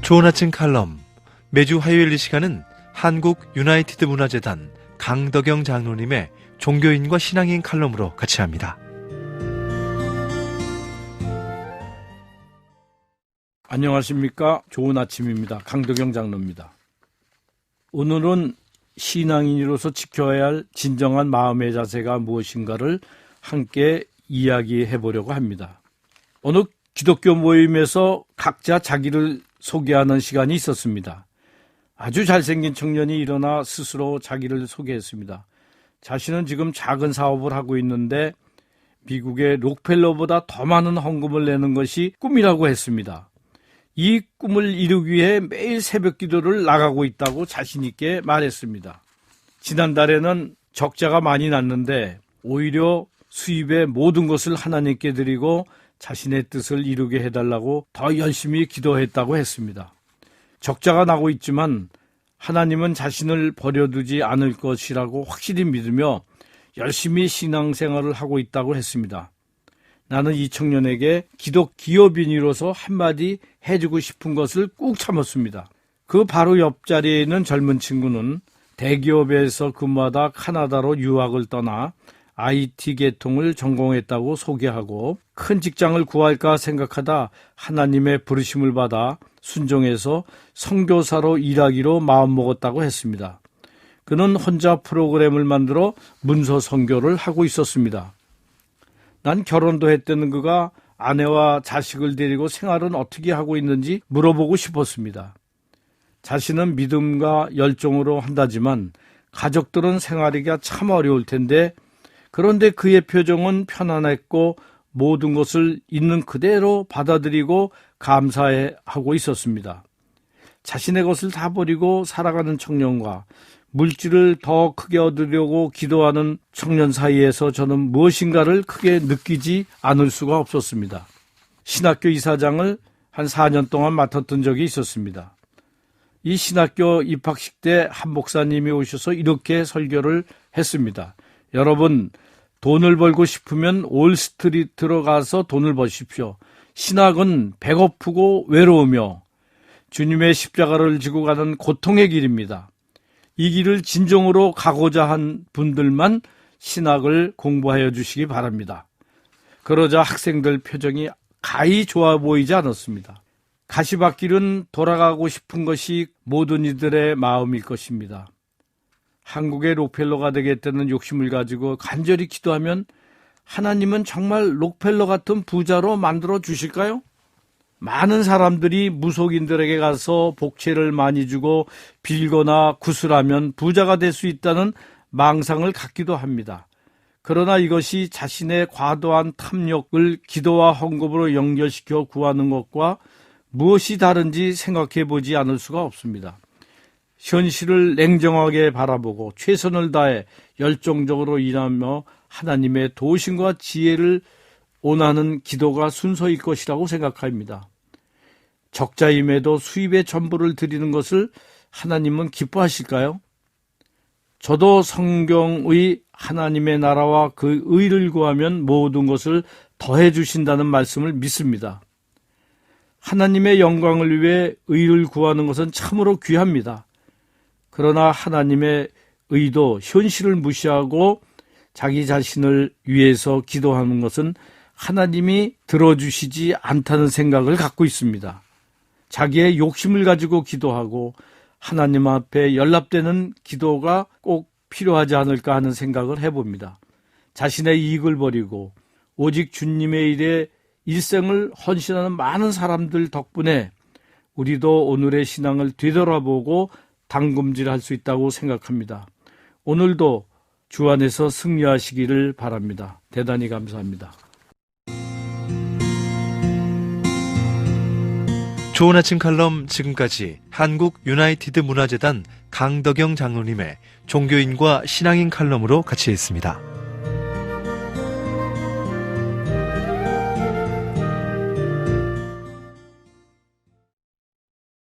좋은 아침 칼럼. 매주 화요일 이 시간은 한국 유나이티드 문화재단 강덕영 장로님의 종교인과 신앙인 칼럼으로 같이 합니다. 안녕하십니까. 좋은 아침입니다. 강덕영 장로입니다. 오늘은 신앙인으로서 지켜야 할 진정한 마음의 자세가 무엇인가를 함께 이야기해 보려고 합니다. 어느 기독교 모임에서 각자 자기를 소개하는 시간이 있었습니다. 아주 잘생긴 청년이 일어나 스스로 자기를 소개했습니다. 자신은 지금 작은 사업을 하고 있는데 미국의 록펠러보다 더 많은 헌금을 내는 것이 꿈이라고 했습니다. 이 꿈을 이루기 위해 매일 새벽 기도를 나가고 있다고 자신 있게 말했습니다. 지난달에는 적자가 많이 났는데 오히려 수입의 모든 것을 하나님께 드리고 자신의 뜻을 이루게 해달라고 더 열심히 기도했다고 했습니다. 적자가 나고 있지만 하나님은 자신을 버려두지 않을 것이라고 확실히 믿으며 열심히 신앙생활을 하고 있다고 했습니다. 나는 이 청년에게 기독 기업인으로서 한마디 해주고 싶은 것을 꾹 참았습니다. 그 바로 옆자리에 있는 젊은 친구는 대기업에서 근무하다 카나다로 유학을 떠나 IT 계통을 전공했다고 소개하고 큰 직장을 구할까 생각하다 하나님의 부르심을 받아 순종해서 선교사로 일하기로 마음먹었다고 했습니다. 그는 혼자 프로그램을 만들어 문서 선교를 하고 있었습니다. 난 결혼도 했다는 그가 아내와 자식을 데리고 생활은 어떻게 하고 있는지 물어보고 싶었습니다. 자신은 믿음과 열정으로 한다지만 가족들은 생활하기가 참 어려울 텐데 그런데 그의 표정은 편안했고 모든 것을 있는 그대로 받아들이고 감사하고 있었습니다. 자신의 것을 다 버리고 살아가는 청년과 물질을 더 크게 얻으려고 기도하는 청년 사이에서 저는 무엇인가를 크게 느끼지 않을 수가 없었습니다. 신학교 이사장을 한 4년 동안 맡았던 적이 있었습니다. 이 신학교 입학식 때 한 목사님이 오셔서 이렇게 설교를 했습니다. 여러분, 돈을 벌고 싶으면 올스트리트로 가서 돈을 버십시오. 신학은 배고프고 외로우며 주님의 십자가를 지고 가는 고통의 길입니다. 이 길을 진정으로 가고자 한 분들만 신학을 공부하여 주시기 바랍니다. 그러자 학생들 표정이 가히 좋아 보이지 않았습니다. 가시밭길은 돌아가고 싶은 것이 모든 이들의 마음일 것입니다. 한국의 록펠러가 되겠다는 욕심을 가지고 간절히 기도하면 하나님은 정말 록펠러 같은 부자로 만들어 주실까요? 많은 사람들이 무속인들에게 가서 복채를 많이 주고 빌거나 구슬하면 부자가 될 수 있다는 망상을 갖기도 합니다. 그러나 이것이 자신의 과도한 탐욕을 기도와 헌금으로 연결시켜 구하는 것과 무엇이 다른지 생각해 보지 않을 수가 없습니다. 현실을 냉정하게 바라보고 최선을 다해 열정적으로 일하며 하나님의 도우심과 지혜를 원하는 기도가 순서일 것이라고 생각합니다. 적자임에도 수입의 전부를 드리는 것을 하나님은 기뻐하실까요? 저도 성경의 하나님의 나라와 그 의를 구하면 모든 것을 더해 주신다는 말씀을 믿습니다. 하나님의 영광을 위해 의를 구하는 것은 참으로 귀합니다. 그러나 하나님의 의도, 현실을 무시하고 자기 자신을 위해서 기도하는 것은 하나님이 들어주시지 않다는 생각을 갖고 있습니다. 자기의 욕심을 가지고 기도하고 하나님 앞에 연락되는 기도가 꼭 필요하지 않을까 하는 생각을 해봅니다. 자신의 이익을 버리고 오직 주님의 일에 일생을 헌신하는 많은 사람들 덕분에 우리도 오늘의 신앙을 되돌아보고 당금질할 수 있다고 생각합니다. 오늘도 주 안에서 승리하시기를 바랍니다. 대단히 감사합니다. 좋은 아침 칼럼 지금까지 한국 유나이티드 문화재단 강덕영 장로님의 종교인과 신앙인 칼럼으로 같이 했습니다.